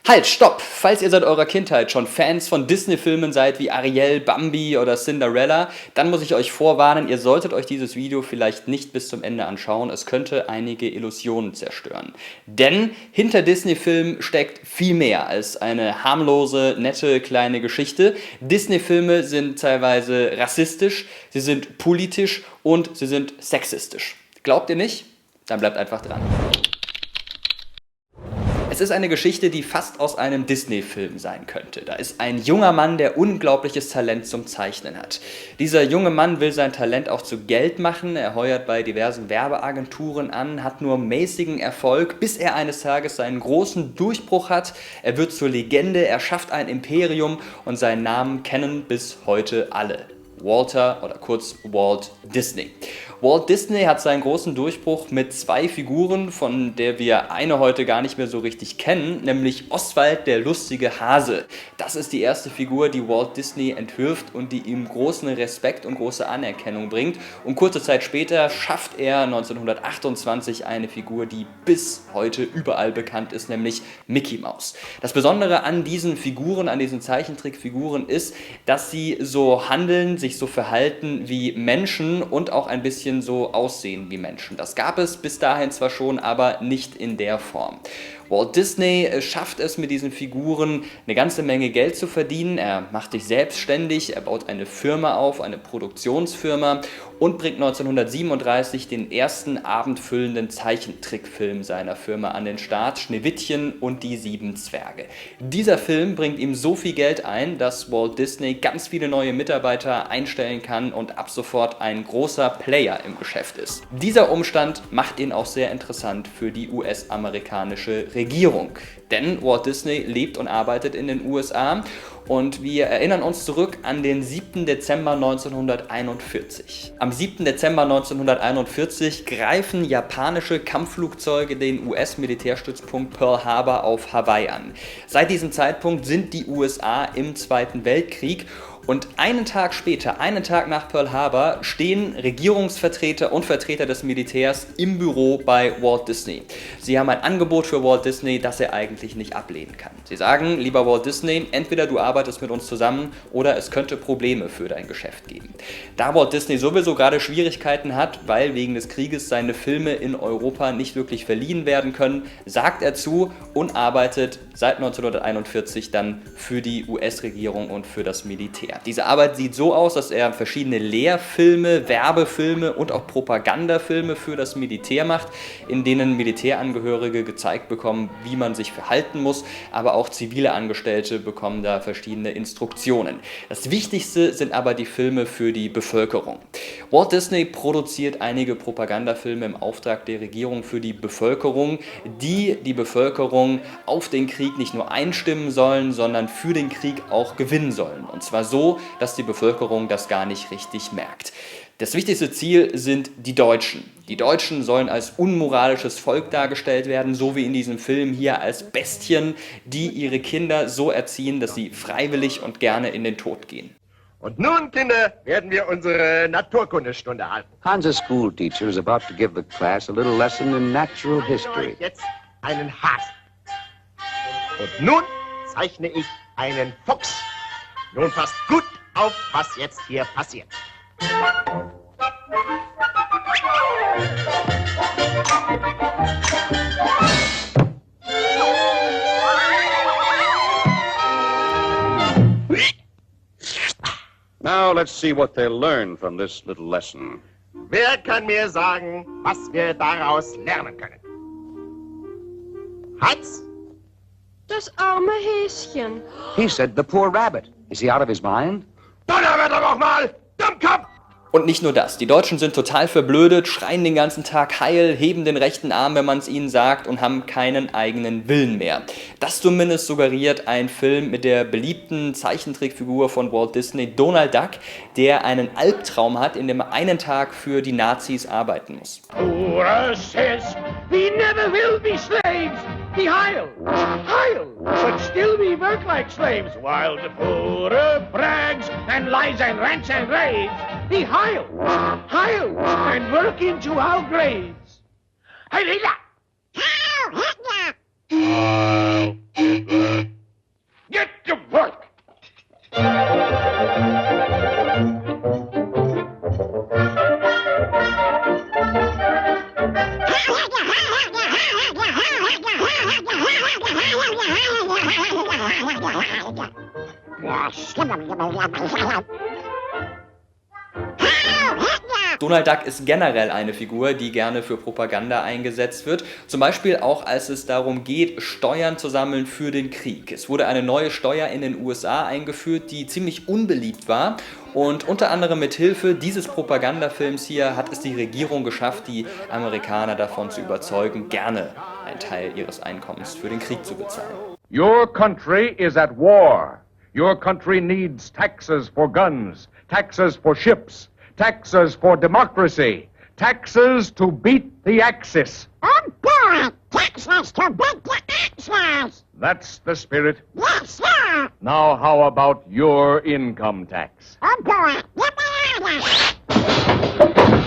Halt, stopp! Falls ihr seit eurer Kindheit schon Fans von Disney-Filmen seid wie Ariel, Bambi oder Cinderella, dann muss ich euch vorwarnen, ihr solltet euch dieses Video vielleicht nicht bis zum Ende anschauen, es könnte einige Illusionen zerstören. Denn hinter Disney-Filmen steckt viel mehr als eine harmlose, nette, kleine Geschichte. Disney-Filme sind teilweise rassistisch, sie sind politisch und sie sind sexistisch. Glaubt ihr nicht? Dann bleibt einfach dran. Es ist eine Geschichte, die fast aus einem Disney-Film sein könnte. Da ist ein junger Mann, der unglaubliches Talent zum Zeichnen hat. Dieser junge Mann will sein Talent auch zu Geld machen. Er heuert bei diversen Werbeagenturen an, hat nur mäßigen Erfolg, bis er eines Tages seinen großen Durchbruch hat. Er wird zur Legende, er schafft ein Imperium und seinen Namen kennen bis heute alle. Walter oder kurz Walt Disney. Walt Disney hat seinen großen Durchbruch mit zwei Figuren, von der wir eine heute gar nicht mehr so richtig kennen, nämlich Oswald der lustige Hase. Das ist die erste Figur, die Walt Disney entwirft und die ihm großen Respekt und große Anerkennung bringt. Und kurze Zeit später schafft er 1928 eine Figur, die bis heute überall bekannt ist, nämlich Mickey Mouse. Das Besondere an diesen Figuren, an diesen Zeichentrickfiguren ist, dass sie so handeln, sich so verhalten wie Menschen und auch ein bisschen so aussehen wie Menschen. Das gab es bis dahin zwar schon, aber nicht in der Form. Walt Disney schafft es mit diesen Figuren eine ganze Menge Geld zu verdienen. Er macht sich selbstständig, er baut eine Firma auf, eine Produktionsfirma und bringt 1937 den ersten abendfüllenden Zeichentrickfilm seiner Firma an den Start, Schneewittchen und die 7 Zwerge. Dieser Film bringt ihm so viel Geld ein, dass Walt Disney ganz viele neue Mitarbeiter einstellen kann und ab sofort ein großer Player im Geschäft ist. Dieser Umstand macht ihn auch sehr interessant für die US-amerikanische Regierung. Denn Walt Disney lebt und arbeitet in den USA und wir erinnern uns zurück an den 7. Dezember 1941. Am 7. Dezember 1941 greifen japanische Kampfflugzeuge den US-Militärstützpunkt Pearl Harbor auf Hawaii an. Seit diesem Zeitpunkt sind die USA im Zweiten Weltkrieg. Und einen Tag später, einen Tag nach Pearl Harbor, stehen Regierungsvertreter und Vertreter des Militärs im Büro bei Walt Disney. Sie haben ein Angebot für Walt Disney, das er eigentlich nicht ablehnen kann. Sie sagen, lieber Walt Disney, entweder du arbeitest mit uns zusammen oder es könnte Probleme für dein Geschäft geben. Da Walt Disney sowieso gerade Schwierigkeiten hat, weil wegen des Krieges seine Filme in Europa nicht wirklich verliehen werden können, sagt er zu und arbeitet seit 1941 dann für die US-Regierung und für das Militär. Diese Arbeit sieht so aus, dass er verschiedene Lehrfilme, Werbefilme und auch Propagandafilme für das Militär macht, in denen Militärangehörige gezeigt bekommen, wie man sich verhalten muss, aber auch zivile Angestellte bekommen da verschiedene Instruktionen. Das Wichtigste sind aber die Filme für die Bevölkerung. Walt Disney produziert einige Propagandafilme im Auftrag der Regierung für die Bevölkerung, die die Bevölkerung auf den Krieg nicht nur einstimmen sollen, sondern für den Krieg auch gewinnen sollen. Und zwar so, dass die Bevölkerung das gar nicht richtig merkt. Das wichtigste Ziel sind die Deutschen. Die Deutschen sollen als unmoralisches Volk dargestellt werden, so wie in diesem Film hier als Bestien, die ihre Kinder so erziehen, dass sie freiwillig und gerne in den Tod gehen. Und nun, Kinder, werden wir unsere Naturkundestunde halten. Hansa's school teacher is about to give the class a little lesson in natural history. Jetzt einen Hasen. Und nun zeichne ich einen Fuchs. Nun passt gut auf, was jetzt hier passiert. Now let's see what they'll learn from this little lesson. Wer kann mir sagen, was wir daraus lernen können? Hans? Das arme Häschen. He said the poor rabbit. Is he out of his mind? Donnerwetter nochmal! Dummkopf! Und nicht nur das, die Deutschen sind total verblödet, schreien den ganzen Tag Heil, heben den rechten Arm, wenn man es ihnen sagt und haben keinen eigenen Willen mehr. Das zumindest suggeriert ein Film mit der beliebten Zeichentrickfigur von Walt Disney, Donald Duck, der einen Albtraum hat, in dem er einen Tag für die Nazis arbeiten muss. Ura says we never will be slaves. The Heil, but still we work like slaves, while the poor brags and lies and rants and raves. The Heil, and work into our graves. Heil Hitler! Heil Hitler! Donald Duck ist generell eine Figur, die gerne für Propaganda eingesetzt wird. Zum Beispiel auch, als es darum geht, Steuern zu sammeln für den Krieg. Es wurde eine neue Steuer in den USA eingeführt, die ziemlich unbeliebt war. Und unter anderem mit Hilfe dieses Propagandafilms hier hat es die Regierung geschafft, die Amerikaner davon zu überzeugen, gerne einen Teil ihres Einkommens für den Krieg zu bezahlen. Your country is at war. Your country needs taxes for guns, taxes for ships, taxes for democracy, taxes to beat the Axis. Oh boy, taxes to beat the Axis. That's the spirit. Yes, sir. Now how about your income tax? Oh boy,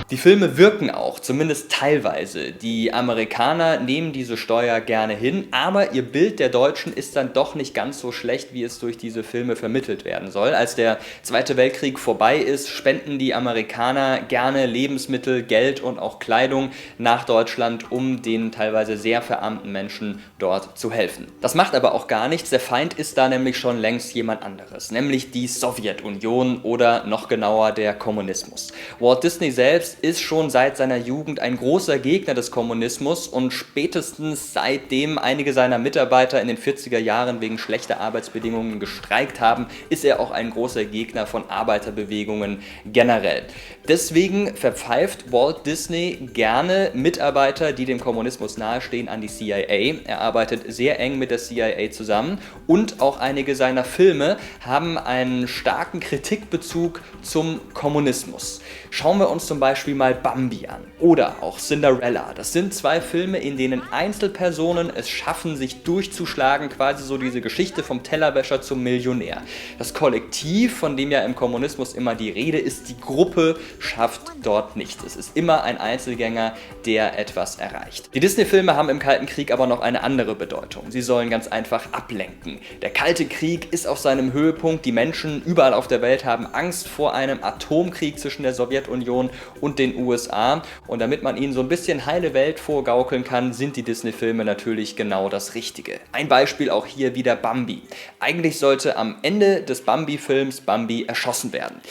Die Filme wirken auch, zumindest teilweise. Die Amerikaner nehmen diese Steuer gerne hin, aber ihr Bild der Deutschen ist dann doch nicht ganz so schlecht, wie es durch diese Filme vermittelt werden soll. Als der Zweite Weltkrieg vorbei ist, spenden die Amerikaner gerne Lebensmittel, Geld und auch Kleidung nach Deutschland, um den teilweise sehr verarmten Menschen dort zu helfen. Das macht aber auch gar nichts, der Feind ist da nämlich schon längst jemand anderes, nämlich die Sowjetunion oder noch genauer der Kommunismus. Walt Disney selbst ist schon seit seiner Jugend ein großer Gegner des Kommunismus und spätestens seitdem einige seiner Mitarbeiter in den 40er Jahren wegen schlechter Arbeitsbedingungen gestreikt haben, ist er auch ein großer Gegner von Arbeiterbewegungen generell. Deswegen verpfeift Walt Disney gerne Mitarbeiter, die dem Kommunismus nahestehen, an die CIA. Er arbeitet sehr eng mit der CIA zusammen und auch einige seiner Filme haben einen starken Kritikbezug zum Kommunismus. Schauen wir uns zum Beispiel mal Bambi an oder auch Cinderella. Das sind zwei Filme, in denen Einzelpersonen es schaffen, sich durchzuschlagen, quasi so diese Geschichte vom Tellerwäscher zum Millionär. Das Kollektiv, von dem ja im Kommunismus immer die Rede ist, die Gruppe schafft dort nichts. Es ist immer ein Einzelgänger, der etwas erreicht. Die Disney-Filme haben im Kalten Krieg aber noch eine andere Bedeutung. Sie sollen ganz einfach ablenken. Der Kalte Krieg ist auf seinem Höhepunkt. Die Menschen überall auf der Welt haben Angst vor einem Atomkrieg zwischen der Sowjetunion und den USA. Und damit man ihnen so ein bisschen heile Welt vorgaukeln kann, sind die Disney-Filme natürlich genau das Richtige. Ein Beispiel auch hier wieder Bambi. Eigentlich sollte am Ende des Bambi-Films Bambi erschossen werden.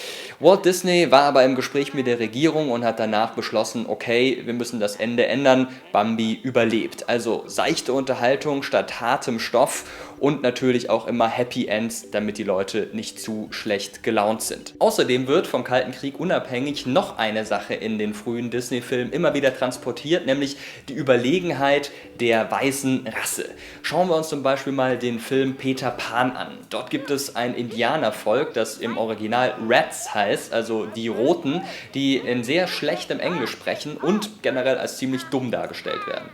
Walt Disney war aber im Gespräch mit der Regierung und hat danach beschlossen, okay, wir müssen das Ende ändern. Bambi überlebt. Also seichte Unterhaltung statt hartem Stoff und natürlich auch immer Happy Ends, damit die Leute nicht zu schlecht gelaunt sind. Außerdem wird vom Kalten Krieg unabhängig noch eine Sache in den frühen Disney-Filmen immer wieder transportiert, nämlich die Überlegenheit der weißen Rasse. Schauen wir uns zum Beispiel mal den Film Peter Pan an. Dort gibt es ein Indianervolk, das im Original Rats heißt, also die Roten, die in sehr schlechtem Englisch sprechen und generell als ziemlich dumm dargestellt werden.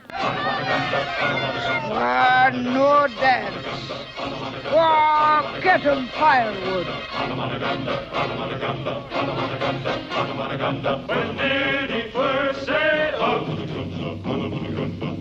No dance. Oh, get 'em firewood. When did he first say oh?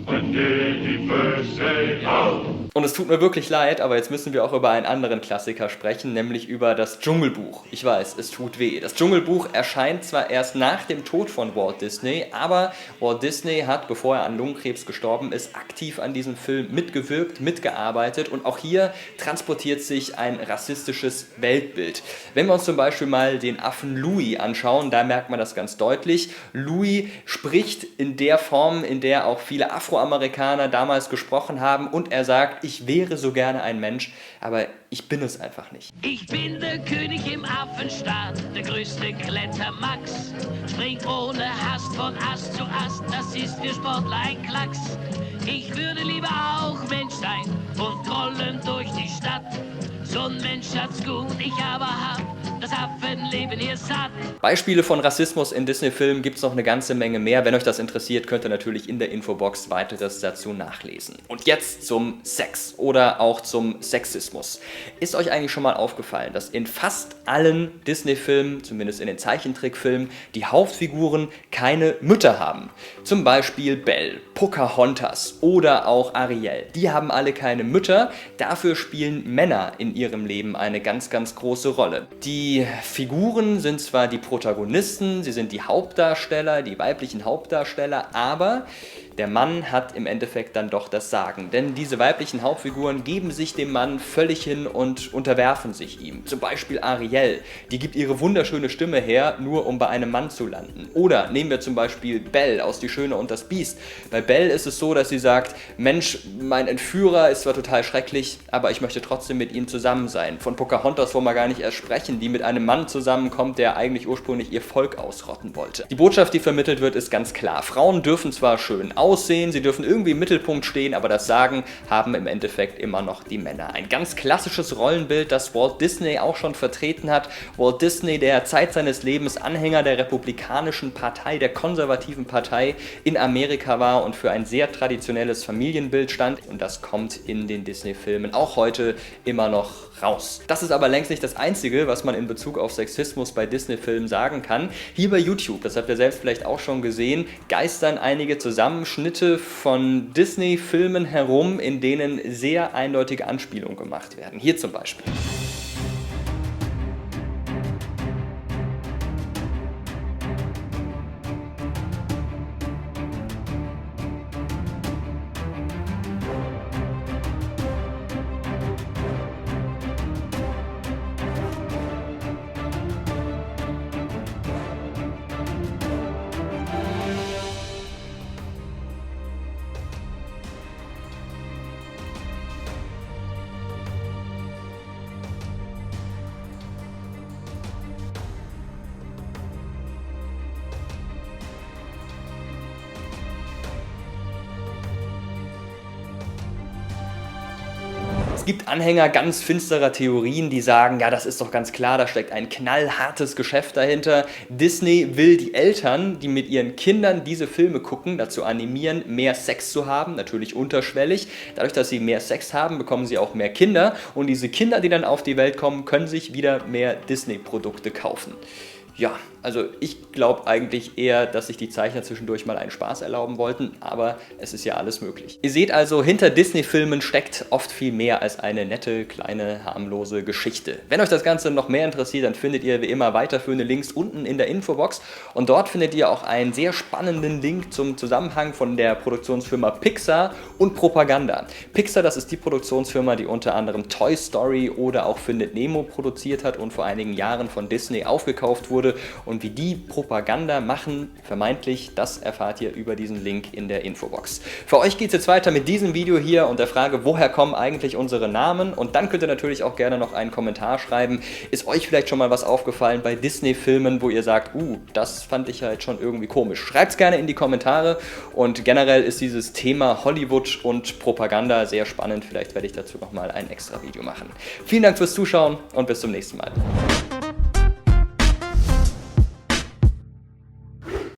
When did he first say oh? Und es tut mir wirklich leid, aber jetzt müssen wir auch über einen anderen Klassiker sprechen, nämlich über das Dschungelbuch. Ich weiß, es tut weh. Das Dschungelbuch erscheint zwar erst nach dem Tod von Walt Disney, aber Walt Disney hat, bevor er an Lungenkrebs gestorben ist, aktiv an diesem Film mitgewirkt, mitgearbeitet und auch hier transportiert sich ein rassistisches Weltbild. Wenn wir uns zum Beispiel mal den Affen Louis anschauen, da merkt man das ganz deutlich. Louis spricht in der Form, in der auch viele Afroamerikaner damals gesprochen haben und er sagt, ich wäre so gerne ein Mensch, aber ich bin es einfach nicht. Ich bin der König im Affenstaat, der größte Klettermax. Spring ohne Hast von Ast zu Ast, das ist für Sportler ein Klacks. Ich würde lieber auch Mensch sein und trollen durch die Stadt. So ein Mensch hat's gut, ich aber hab das Affenleben hier satt. Beispiele von Rassismus in Disney-Filmen gibt es noch eine ganze Menge mehr. Wenn euch das interessiert, könnt ihr natürlich in der Infobox weiteres dazu nachlesen. Und jetzt zum Sex oder auch zum Sexismus. Ist euch eigentlich schon mal aufgefallen, dass in fast allen Disney-Filmen, zumindest in den Zeichentrickfilmen, die Hauptfiguren keine Mütter haben? Zum Beispiel Belle, Pocahontas oder auch Ariel. Die haben alle keine Mütter, dafür spielen Männer in ihrem Leben eine ganz, ganz große Rolle. Die Figuren sind zwar die Protagonisten, sie sind die Hauptdarsteller, die weiblichen Hauptdarsteller, aber Der Mann hat im Endeffekt dann doch das Sagen, denn diese weiblichen Hauptfiguren geben sich dem Mann völlig hin und unterwerfen sich ihm. Zum Beispiel Ariel, die gibt ihre wunderschöne Stimme her, nur um bei einem Mann zu landen. Oder nehmen wir zum Beispiel Belle aus Die Schöne und das Biest. Bei Belle ist es so, dass sie sagt, Mensch, mein Entführer ist zwar total schrecklich, aber ich möchte trotzdem mit ihm zusammen sein. Von Pocahontas wollen wir gar nicht erst sprechen, die mit einem Mann zusammenkommt, der eigentlich ursprünglich ihr Volk ausrotten wollte. Die Botschaft, die vermittelt wird, ist ganz klar. Frauen dürfen zwar schön aussehen, sie dürfen irgendwie im Mittelpunkt stehen, aber das Sagen haben im Endeffekt immer noch die Männer. Ein ganz klassisches Rollenbild, das Walt Disney auch schon vertreten hat. Walt Disney, der Zeit seines Lebens Anhänger der Republikanischen Partei, der konservativen Partei in Amerika war und für ein sehr traditionelles Familienbild stand. Und das kommt in den Disney-Filmen auch heute immer noch raus. Das ist aber längst nicht das Einzige, was man in Bezug auf Sexismus bei Disney-Filmen sagen kann. Hier bei YouTube, das habt ihr selbst vielleicht auch schon gesehen, geistern einige Zusammenschnitte von Disney-Filmen herum, in denen sehr eindeutige Anspielungen gemacht werden. Hier zum Beispiel. Es gibt Anhänger ganz finsterer Theorien, die sagen, ja, das ist doch ganz klar, da steckt ein knallhartes Geschäft dahinter. Disney will die Eltern, die mit ihren Kindern diese Filme gucken, dazu animieren, mehr Sex zu haben, natürlich unterschwellig. Dadurch, dass sie mehr Sex haben, bekommen sie auch mehr Kinder und diese Kinder, die dann auf die Welt kommen, können sich wieder mehr Disney-Produkte kaufen. Ja, also ich glaube eigentlich eher, dass sich die Zeichner zwischendurch mal einen Spaß erlauben wollten, aber es ist ja alles möglich. Ihr seht also, hinter Disney-Filmen steckt oft viel mehr als eine nette, kleine, harmlose Geschichte. Wenn euch das Ganze noch mehr interessiert, dann findet ihr wie immer weiterführende Links unten in der Infobox und dort findet ihr auch einen sehr spannenden Link zum Zusammenhang von der Produktionsfirma Pixar und Propaganda. Pixar, das ist die Produktionsfirma, die unter anderem Toy Story oder auch Findet Nemo produziert hat und vor einigen Jahren von Disney aufgekauft wurde. Und wie die Propaganda machen, vermeintlich, das erfahrt ihr über diesen Link in der Infobox. Für euch geht es jetzt weiter mit diesem Video hier und der Frage, woher kommen eigentlich unsere Namen? Und dann könnt ihr natürlich auch gerne noch einen Kommentar schreiben. Ist euch vielleicht schon mal was aufgefallen bei Disney-Filmen, wo ihr sagt, das fand ich ja jetzt schon irgendwie komisch? Schreibt es gerne in die Kommentare und generell ist dieses Thema Hollywood und Propaganda sehr spannend. Vielleicht werde ich dazu nochmal ein extra Video machen. Vielen Dank fürs Zuschauen und bis zum nächsten Mal.